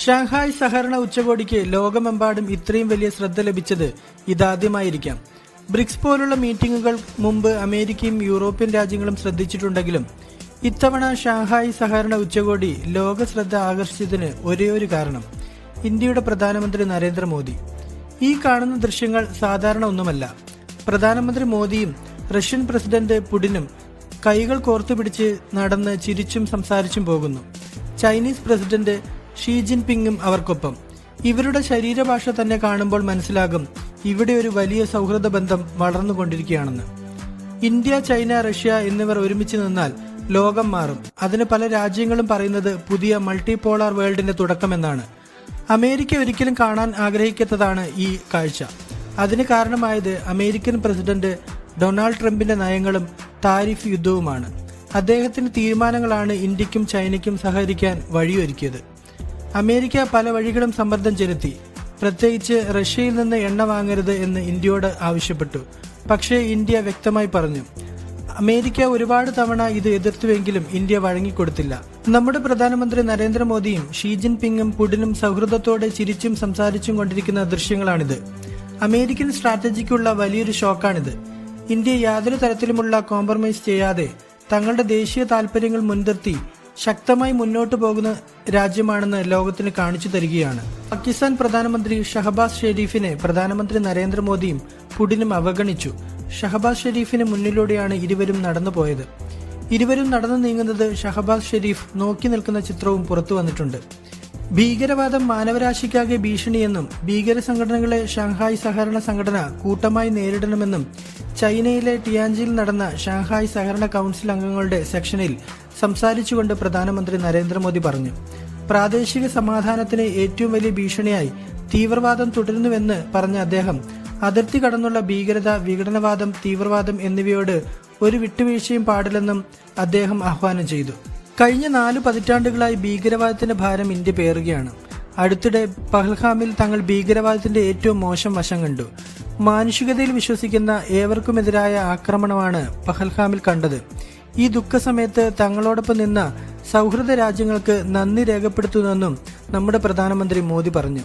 Shanghai സഹകരണ ഉച്ചകോടിക്ക് ലോകമെമ്പാടും ഇത്രയും വലിയ ശ്രദ്ധ ലഭിച്ചത് ഇതാദ്യമായിരിക്കാം. ബ്രിക്സ് പോലുള്ള മീറ്റിംഗുകൾ മുമ്പ് അമേരിക്കയും യൂറോപ്യൻ രാജ്യങ്ങളും ശ്രദ്ധിച്ചിട്ടുണ്ടെങ്കിലും ഇത്തവണ ഷാങ്ഹായ് സഹകരണ ഉച്ചകോടി ലോക ശ്രദ്ധ ആകർഷിച്ചതിന് ഒരേയൊരു കാരണം ഇന്ത്യയുടെ പ്രധാനമന്ത്രി നരേന്ദ്രമോദി. ഈ കാണുന്ന ദൃശ്യങ്ങൾ സാധാരണ ഒന്നുമല്ല. പ്രധാനമന്ത്രി മോദിയും റഷ്യൻ പ്രസിഡന്റ് പുടിനും കൈകൾ കോർത്തുപിടിച്ച് നടന്ന് ചിരിച്ചും സംസാരിച്ചും പോകുന്നു. ചൈനീസ് പ്രസിഡന്റ് ഷീ ജിൻപിങ്ങും അവർക്കൊപ്പം. ഇവരുടെ ശരീരഭാഷ തന്നെ കാണുമ്പോൾ മനസ്സിലാകും ഇവിടെ ഒരു വലിയ സൗഹൃദ ബന്ധം വളർന്നുകൊണ്ടിരിക്കുകയാണെന്ന്. ഇന്ത്യ, ചൈന, റഷ്യ എന്നിവർ ഒരുമിച്ച് നിന്നാൽ ലോകം മാറും. അതിന് പല രാജ്യങ്ങളും പറയുന്നത് പുതിയ മൾട്ടിപോളാർ വേൾഡിന്റെ തുടക്കമെന്നാണ്. അമേരിക്ക ഒരിക്കലും കാണാൻ ആഗ്രഹിക്കാത്തതാണ് ഈ കാഴ്ച. അതിന് കാരണമായത് അമേരിക്കൻ പ്രസിഡന്റ് ഡൊണാൾഡ് ട്രംപിന്റെ നയങ്ങളും താരിഫ് യുദ്ധവുമാണ്. അദ്ദേഹത്തിന്റെ തീരുമാനങ്ങളാണ് ഇന്ത്യക്കും ചൈനയ്ക്കും സഹകരിക്കാൻ വഴിയൊരുക്കിയത്. അമേരിക്ക പല വഴികളും സമ്മർദ്ദം ചെലുത്തി. പ്രത്യേകിച്ച് റഷ്യയിൽ നിന്ന് എണ്ണ വാങ്ങരുത് എന്ന് ഇന്ത്യയോട് ആവശ്യപ്പെട്ടു. പക്ഷേ ഇന്ത്യ വ്യക്തമായി പറഞ്ഞു. അമേരിക്ക ഒരുപാട് തവണ ഇത് എതിർത്തുവെങ്കിലും ഇന്ത്യ വഴങ്ങിക്കൊടുത്തില്ല. നമ്മുടെ പ്രധാനമന്ത്രി നരേന്ദ്രമോദിയും ഷീ ജിൻപിങ്ങും പുടിനും സൗഹൃദത്തോടെ ചിരിച്ചും സംസാരിച്ചും കൊണ്ടിരിക്കുന്ന ദൃശ്യങ്ങളാണിത്. അമേരിക്കൻ സ്ട്രാറ്റജിക്കുള്ള വലിയൊരു ഷോക്കാണിത്. ഇന്ത്യ യാതൊരു തരത്തിലുമുള്ള കോംപ്രമൈസ് ചെയ്യാതെ തങ്ങളുടെ ദേശീയ താൽപര്യങ്ങൾ മുൻനിർത്തി ശക്തമായി മുന്നോട്ടു പോകുന്ന രാജ്യമാണെന്ന് ലോകത്തിന് കാണിച്ചു തരികയാണ്. പാകിസ്ഥാൻ പ്രധാനമന്ത്രി ഷഹബാസ് ഷെരീഫിനെ പ്രധാനമന്ത്രി നരേന്ദ്രമോദിയും പുടിനും അവഗണിച്ചു. ഷഹബാസ് ഷെരീഫിന് മുന്നിലൂടെയാണ് ഇരുവരും നടന്നുപോയത്. ഇരുവരും നടന്നു നീങ്ങുന്നത് ഷഹബാസ് ഷെരീഫ് നോക്കി നിൽക്കുന്ന ചിത്രവും പുറത്തു വന്നിട്ടുണ്ട്. ഭീകരവാദം മാനവരാശിക്കാകെ ഭീഷണിയെന്നും ഭീകര സംഘടനകളെ ഷാങ്ഹായ് സഹകരണ സംഘടന കൂട്ടമായി നേരിടണമെന്നും ചൈനയിലെ ടിയാൻജിയിൽ നടന്ന ഷാങ്ഹായ് സഹകരണ കൗൺസിൽ അംഗങ്ങളുടെ സെക്ഷനിൽ സംസാരിച്ചുകൊണ്ട് പ്രധാനമന്ത്രി നരേന്ദ്രമോദി പറഞ്ഞു. പ്രാദേശിക സമാധാനത്തിന് ഏറ്റവും വലിയ ഭീഷണിയായി തീവ്രവാദം തുടരുന്നുവെന്ന് പറഞ്ഞ അദ്ദേഹം അതിർത്തി കടന്നുള്ള ഭീകരത, വിഘടനവാദം, തീവ്രവാദം എന്നിവയോട് ഒരു വിട്ടുവീഴ്ചയും പാടില്ലെന്നും അദ്ദേഹം ആഹ്വാനം ചെയ്തു. കഴിഞ്ഞ 4 പതിറ്റാണ്ടുകളായി ഭീകരവാദത്തിന്റെ ഭാരം ഇന്ത്യ പേറുകയാണ്. അടുത്തിടെ പഹൽഗാമിൽ തങ്ങൾ ഭീകരവാദത്തിന്റെ ഏറ്റവും മോശം വശം കണ്ടു. മാനുഷികതയിൽ വിശ്വസിക്കുന്ന ഏവർക്കുമെതിരായ ആക്രമണമാണ് പഹൽഗാമിൽ കണ്ടത്. ഈ ദുഃഖസമയത്ത് തങ്ങളോടൊപ്പം നിന്ന സൗഹൃദ രാജ്യങ്ങൾക്ക് നന്ദി രേഖപ്പെടുത്തുന്നുവെന്നും നമ്മുടെ പ്രധാനമന്ത്രി മോദി പറഞ്ഞു.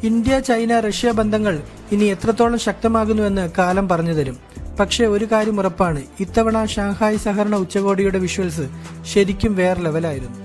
ഇന്ത്യ, ചൈന, റഷ്യ ബന്ധങ്ങൾ ഇനി എത്രത്തോളം ശക്തമാകുന്നുവെന്ന് കാലം പറഞ്ഞു തരും. പക്ഷേ ഒരു കാര്യം ഉറപ്പാണ്, ഇത്തവണ ഷാങ്ഹായ് സഹകരണ ഉച്ചകോടിയുടെ വിഷ്വൽസ് ശരിക്കും വേറെ ലെവലായിരുന്നു.